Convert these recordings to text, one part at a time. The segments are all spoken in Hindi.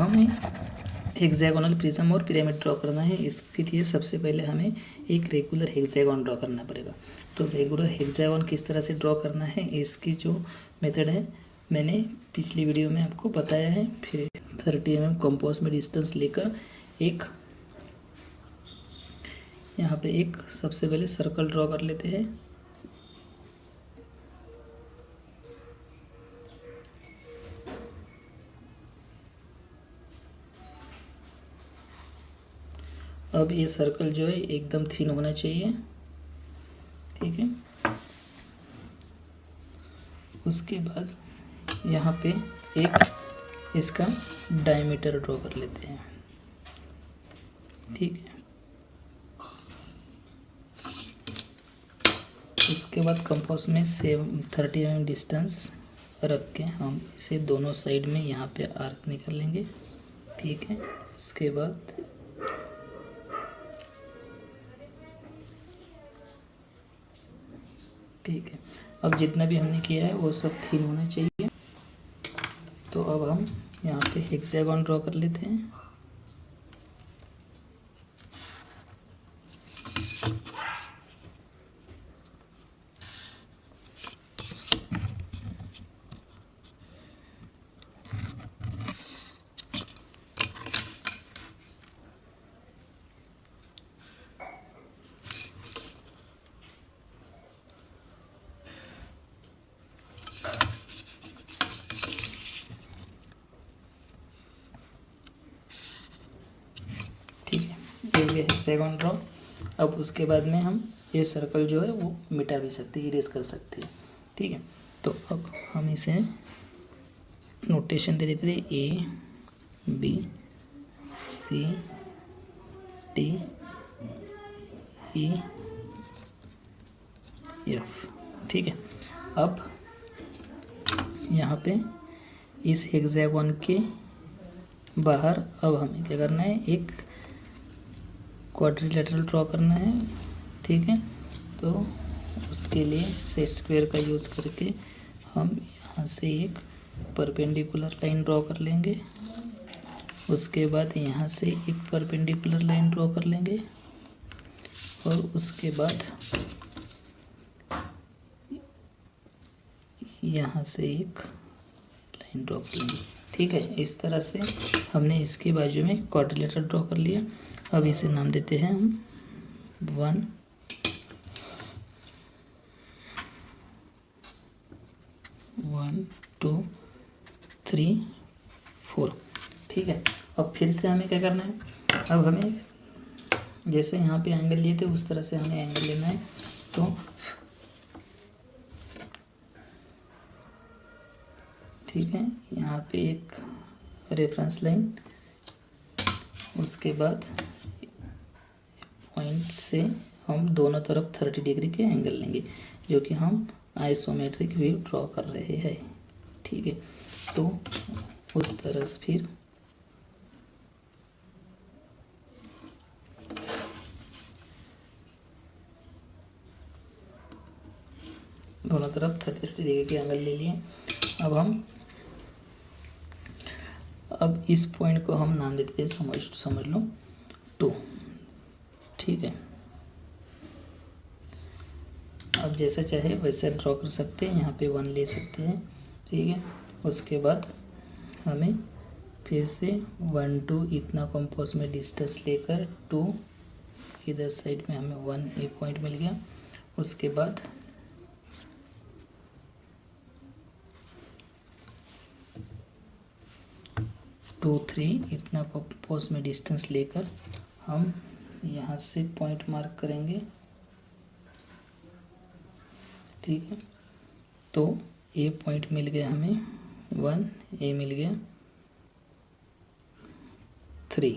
हमें हेक्सागोनल प्रिज्म और पिरामिड ड्रॉ करना है। इसके लिए सबसे पहले हमें एक रेगुलर हेक्सागोन ड्रॉ करना पड़ेगा। तो रेगुलर हेक्सागोन किस तरह से ड्रॉ करना है, इसकी जो मेथड है मैंने पिछली वीडियो में आपको बताया है। फिर 30 mm कंपास में डिस्टेंस लेकर एक यहाँ पे एक सबसे पहले सर्कल ड्रॉ कर लेते हैं। अब ये सर्कल जो है एकदम थिन होना चाहिए, ठीक है। उसके बाद यहाँ पे एक इसका डायमीटर ड्रॉ कर लेते हैं, ठीक है। उसके बाद कंपास में 30 mm डिस्टेंस रख के हम इसे दोनों साइड में यहाँ पे आर्क निकाल लेंगे, ठीक है। उसके बाद ठीक है, अब जितना भी हमने किया है वो सब थिन होना चाहिए। तो अब हम यहाँ पे हेक्सागोन ड्रॉ कर लेते हैं। ठीक है, ये हेक्सागोन ड्रॉ। अब उसके बाद में हम ये सर्कल जो है वो मिटा भी सकते हैं, इरेज कर सकते हैं, ठीक है। तो अब हम इसे नोटेशन दे देते थे A B C D E F, ठीक है। अब यहाँ पे इस हेक्सागोन के बाहर अब हमें क्या करना है, एक क्वाड्रिलेटरल ड्रॉ करना है, ठीक है। तो उसके लिए सेट स्क्वायर का यूज़ करके हम यहाँ से एक परपेंडिकुलर लाइन ड्रॉ कर लेंगे। उसके बाद यहाँ से एक परपेंडिकुलर लाइन ड्रॉ कर लेंगे और उसके बाद यहाँ से एक लाइन ड्रॉ कर लेंगे, ठीक है। इस तरह से हमने इसके बाजू में क्वाड्रिलेटरल ड्रॉ कर लिया। अब इसे नाम देते हैं हम 1 1 2 3 4, ठीक है। अब फिर से हमें क्या करना है, अब हमें जैसे यहाँ पे एंगल लिए थे उस तरह से हमें एंगल लेना है। तो ठीक है, यहाँ पे एक रेफरेंस लाइन, उसके बाद पॉइंट से हम दोनों तरफ 30 डिग्री के एंगल लेंगे, जो कि हम आइसोमेट्रिक व्यू ड्रॉ कर रहे हैं, ठीक है। तो उस तरह से फिर दोनों तरफ 30 डिग्री के एंगल ले लिए। अब इस पॉइंट को हम नाम देते हैं, समझ लो 2, ठीक है। अब जैसा चाहे वैसे ड्रॉ कर सकते हैं, यहाँ पे 1 ले सकते हैं, ठीक है। उसके बाद हमें फिर से 1 2 इतना कंपास में डिस्टेंस लेकर 2 इधर साइड में हमें 1 एक पॉइंट मिल गया। उसके बाद टू 3 इतना कंपास में डिस्टेंस लेकर हम यहाँ से पॉइंट मार्क करेंगे, ठीक है। तो ए पॉइंट मिल गया हमें 1, ए मिल गया 3।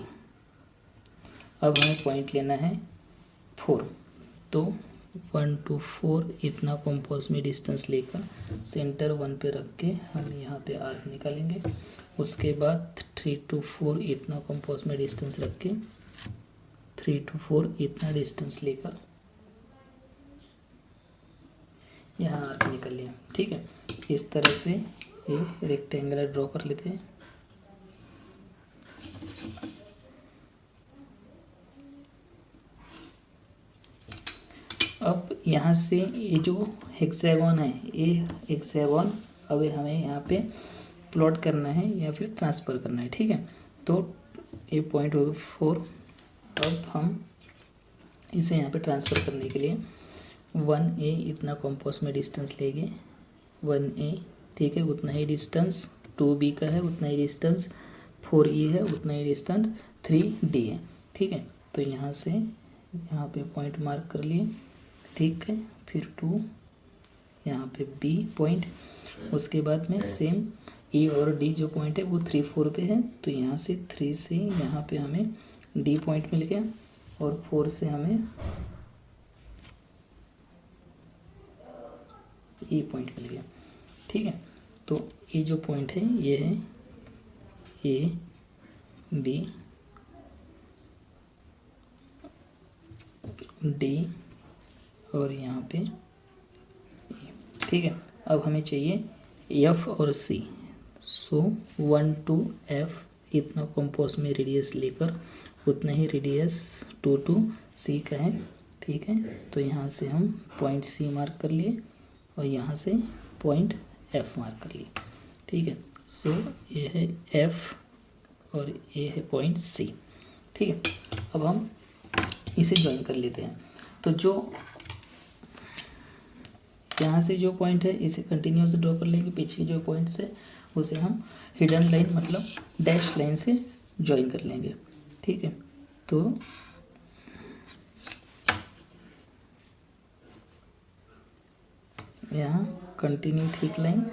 अब हमें पॉइंट लेना है 4। तो 1 2 4 इतना कंपास में डिस्टेंस लेकर सेंटर 1 पे रख के हम यहाँ पे आर्क निकालेंगे। उसके बाद 3 2 4 इतना कंपास में डिस्टेंस रख के 3 2 4 इतना डिस्टेंस लेकर यहाँ आर्क निकल लिया, ठीक है। इस तरह से ये रेक्टेंगुलर ड्रॉ कर लेते हैं। यहाँ से ये जो हेक्सागोन है, ये हेक्सागोन अब हमें यहाँ पे प्लॉट करना है या फिर ट्रांसफ़र करना है, ठीक है। तो ये पॉइंट हो 4। अब हम इसे यहाँ पे ट्रांसफ़र करने के लिए 1a इतना कंपास में डिस्टेंस लेंगे, 1a, ठीक है। उतना ही डिस्टेंस 2b का है, उतना ही डिस्टेंस 4e है, उतना ही डिस्टेंस 3d है, ठीक है। तो यहाँ से यहाँ पे पॉइंट मार्क कर लिए, ठीक है। फिर 2 यहाँ पे b पॉइंट, उसके बाद में सेम e और d जो पॉइंट है वो 3 4 पे है, तो यहाँ से 3 से यहाँ पे हमें d पॉइंट मिल गया और 4 से हमें e पॉइंट मिल गया, ठीक है। तो ये जो पॉइंट है ये है a b d और यहाँ पे e, ठीक है। अब हमें चाहिए f और c। सो 1 to f इतना कंपास में रेडियस लेकर उतना ही रेडियस 2 to c का है, ठीक है। तो यहाँ से हम पॉइंट c मार्क कर लिए और यहाँ से पॉइंट f मार्क कर लिए, ठीक है। सो ये है f और ये है पॉइंट c, ठीक है। अब हम इसे ज्वाइन कर लेते हैं। तो जो यहाँ से जो पॉइंट है इसे कंटिन्यूस ड्रॉ कर लेंगे, पीछे जो पॉइंट है उसे हम हिडन लाइन मतलब डैश लाइन से ज्वाइन कर लेंगे, ठीक है। तो यहाँ कंटिन्यू थिक लाइन,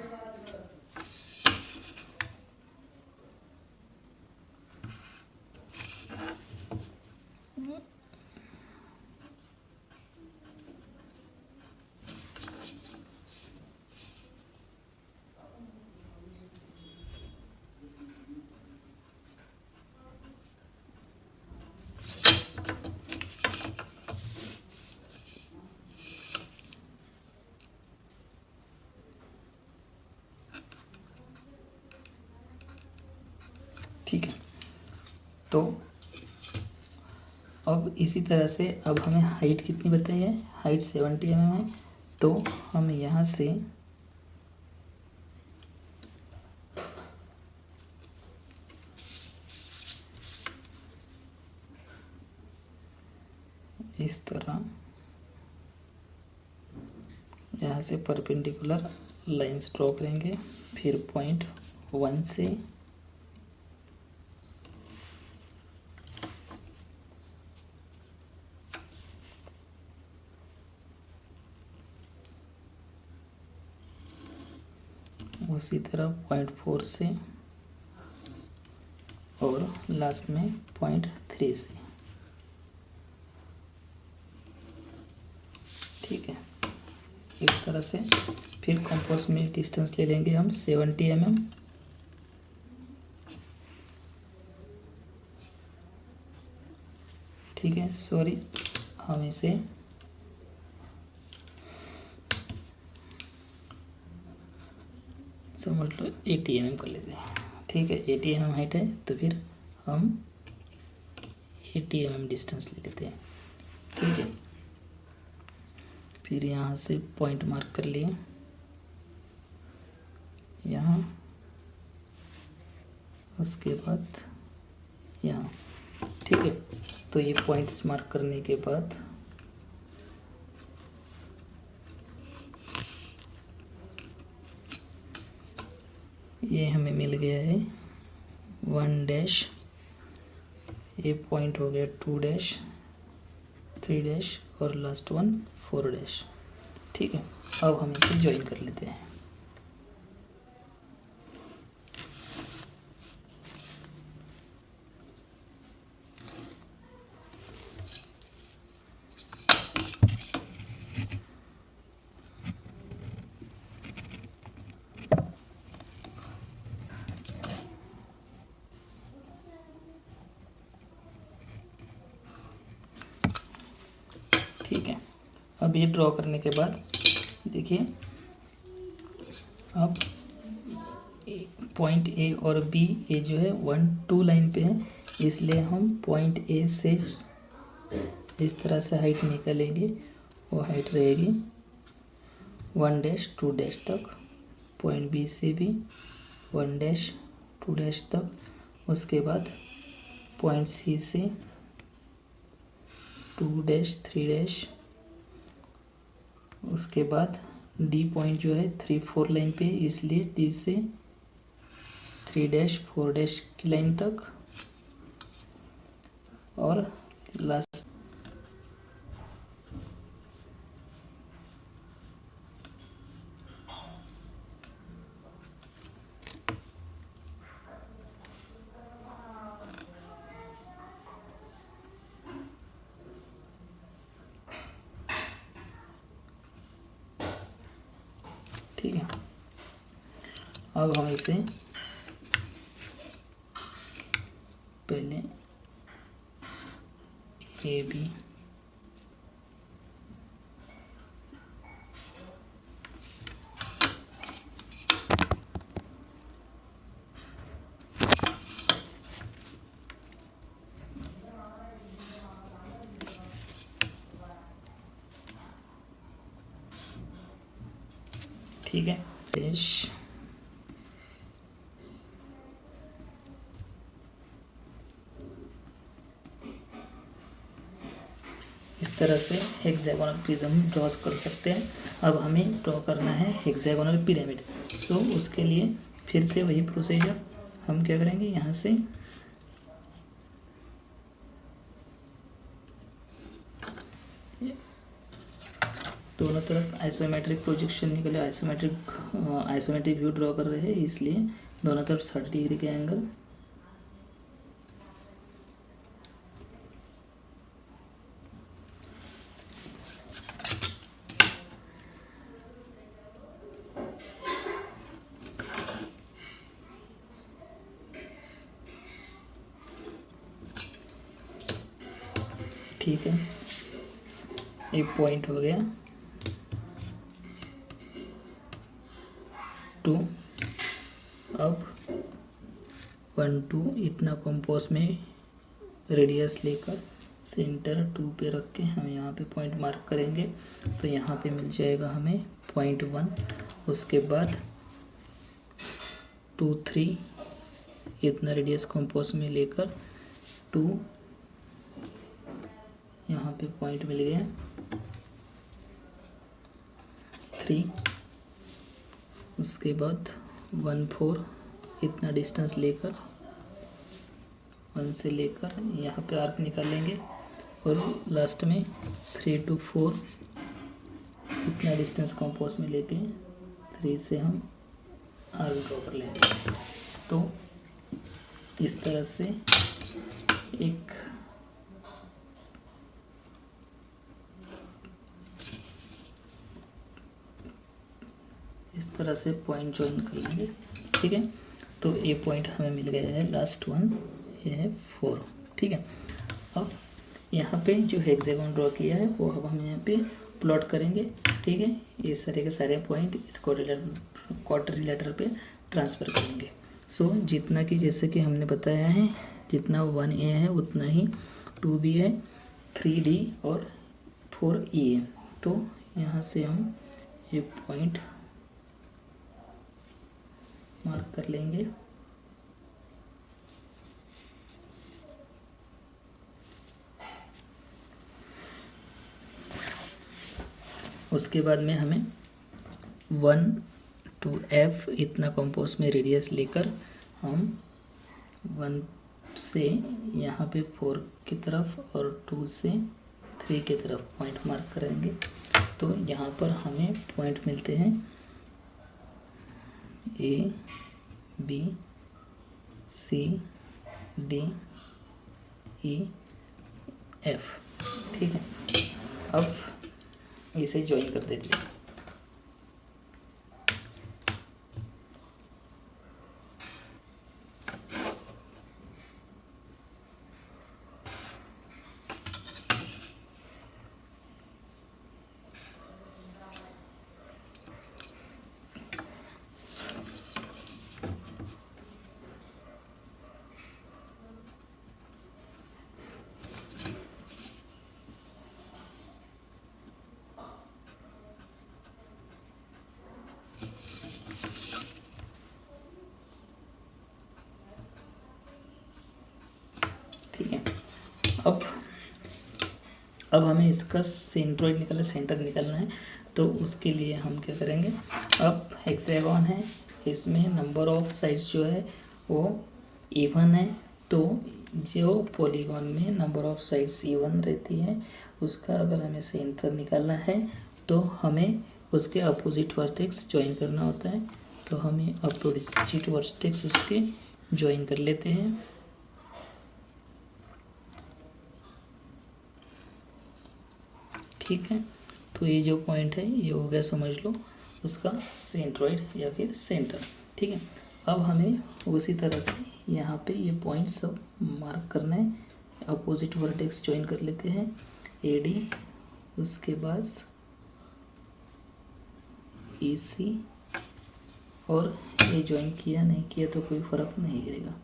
ठीक है। तो अब इसी तरह से अब हमें हाइट कितनी बताई है, हाइट 70 mm है। तो हम यहाँ से इस तरह यहाँ से परपेंडिकुलर लाइंस ड्रॉ करेंगे, फिर पॉइंट 1 से उसी तरह पॉइंट 4 से और लास्ट में पॉइंट 3 से, ठीक है। इस तरह से फिर कंपास में डिस्टेंस ले लेंगे हम 70 mm, ठीक है। सॉरी, हम इसे समझ लो 80 mm कर लेते हैं, ठीक है। 80 mm हाइट है तो फिर हम 80 mm डिस्टेंस ले लेते हैं, ठीक है। फिर यहाँ से पॉइंट मार्क कर लिए यहाँ, उसके बाद यहाँ, ठीक है। तो ये पॉइंट्स मार्क करने के बाद ये हमें मिल गया है 1 डैश, ये पॉइंट हो गया 2 डैश, 3 डैश और लास्ट वन 4 डैश, ठीक है। अब हम इसे ज्वाइन कर लेते हैं। ठीक है। अब ये ड्रॉ करने के बाद देखिए, अब पॉइंट ए और बी ये जो है 1 2 लाइन पे है, इसलिए हम पॉइंट ए से इस तरह से हाइट निकालेंगे वो हाइट रहेगी 1 डैश 2 डैश तक, पॉइंट बी से भी 1 डैश 2 डैश तक, उसके बाद पॉइंट सी से 2 डैश 3 डैश, उसके बाद डी पॉइंट जो है 3 4 लाइन पे, इसलिए डी से 3 डैश 4 डैश की लाइन तक, और लास्ट ठीक है। अब हम इसे पहले ए बी ठीक है, डैश इस तरह से हेक्सागोनल प्रिज्म ड्रॉ कर सकते हैं। अब हमें ड्रॉ करना है हेक्सागोनल पिरामिड। सो उसके लिए फिर से वही प्रोसीजर हम क्या करेंगे, यहाँ से दोनों तरफ आइसोमेट्रिक प्रोजेक्शन निकले, आइसोमेट्रिक व्यू ड्रॉ कर रहे हैं, इसलिए दोनों तरफ 30 डिग्री के एंगल, ठीक है। एक पॉइंट हो गया 2, अब 1 2 इतना कंपास में रेडियस लेकर सेंटर 2 पे रख के हम यहाँ पे पॉइंट मार्क करेंगे। तो यहाँ पे मिल जाएगा हमें पॉइंट 1, उसके बाद 2 3 इतना रेडियस कंपास में लेकर 2 यहाँ पे पॉइंट मिल गया 3, उसके बाद 1 4 इतना डिस्टेंस लेकर 1 से लेकर यहाँ पे आर्क निकालेंगे, और लास्ट में 3 2 4 इतना डिस्टेंस कंपास में लेके 3 से हम आर्क ड्रॉ कर लेंगे। तो इस तरह से एक पॉइंट ज्वाइन कर लेंगे, ठीक है। तो ए पॉइंट हमें मिल गया है, लास्ट वन ये है 4, ठीक है। अब यहाँ पे जो हेक्सागोन ड्रॉ किया है वो अब हम यहाँ पे प्लॉट करेंगे, ठीक है। ये सारे के सारे पॉइंट इस क्वाड्रिलेटरल पे ट्रांसफ़र करेंगे। सो जितना कि जैसे कि हमने बताया है, जितना 1A है उतना ही 2B है, 3D और 4E है। तो यहाँ से हम ये पॉइंट मार्क कर लेंगे, उसके बाद में हमें 1 to F इतना कंपास में रेडियस लेकर हम 1 से यहाँ पे 4 की तरफ और 2 से 3 की तरफ पॉइंट मार्क करेंगे। तो यहाँ पर हमें पॉइंट मिलते हैं A B C D E F, ठीक है। अब इसे ज्वाइन कर देते हैं। ठीक है। अब हमें इसका सेंट्रोइड निकालना, सेंटर निकालना है। तो उसके लिए हम क्या करेंगे, अब हेक्सागोन है, इसमें नंबर ऑफ साइड्स जो है वो इवन है। तो जो पॉलीगॉन में नंबर ऑफ साइड्स इवन रहती है उसका अगर हमें सेंटर निकालना है तो हमें उसके अपोजिट वर्टेक्स ज्वाइन करना होता है। तो हमें अपोजिट वर्टेक्स उसके ज्वाइन कर लेते हैं। ठीक है, तो ये जो पॉइंट है ये हो गया, समझ लो उसका सेंट्रोइड या फिर सेंटर। ठीक है, अब हमें उसी तरह से यहाँ पे ये पॉइंट सब मार्क करना है, अपोजिट वर्टेक्स ज्वाइन कर लेते हैं AD, उसके बाद EC, और ये ज्वाइन किया नहीं किया तो कोई फर्क नहीं गिरेगा।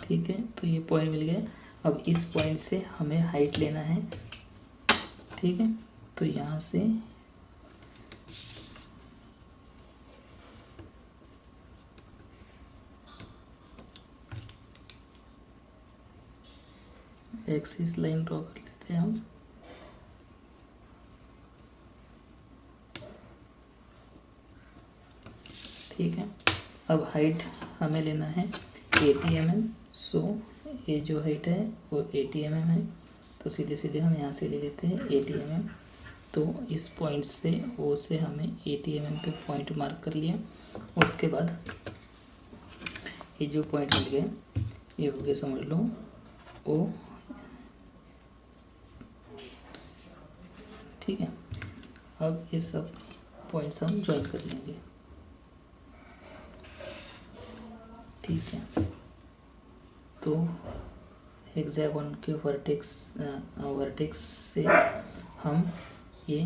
ठीक है, तो ये पॉइंट मिल गया। अब इस पॉइंट से हमें हाइट लेना है। ठीक है, तो यहाँ से एक्सिस लाइन ड्रॉ कर लेते हैं हम। ठीक है, अब हाइट हमें लेना है 80 mm। सो ये जो हाइट है वो 80 mm है, तो सीधे सीधे हम यहाँ से ले लेते हैं 80 mm। तो इस पॉइंट से ओ से हमें 80 mm पे पॉइंट मार्क कर लिया। उसके बाद ये जो पॉइंट मिल गया ये हो गया, समझ लो ओ। ठीक है, अब ये सब पॉइंट्स हम ज्वाइन कर लेंगे। ठीक है, तो हेक्सागोन के वर्टेक्स से हम ये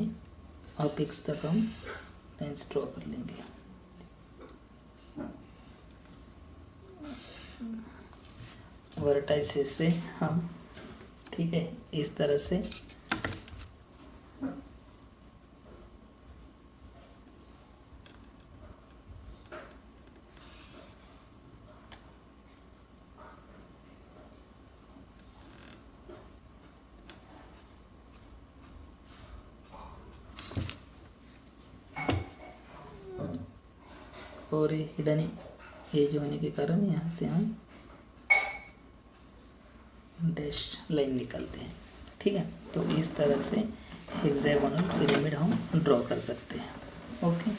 अपेक्स तक हम लाइन्स ड्रॉ कर लेंगे। वर्टाइसेस से हम, ठीक है, इस तरह से और ये हिडन एज होने के कारण यहाँ से हम डैश लाइन निकालते हैं। ठीक है, तो इस तरह से हेक्सागोनल पिरामिड हम ड्रॉ कर सकते हैं। ओके।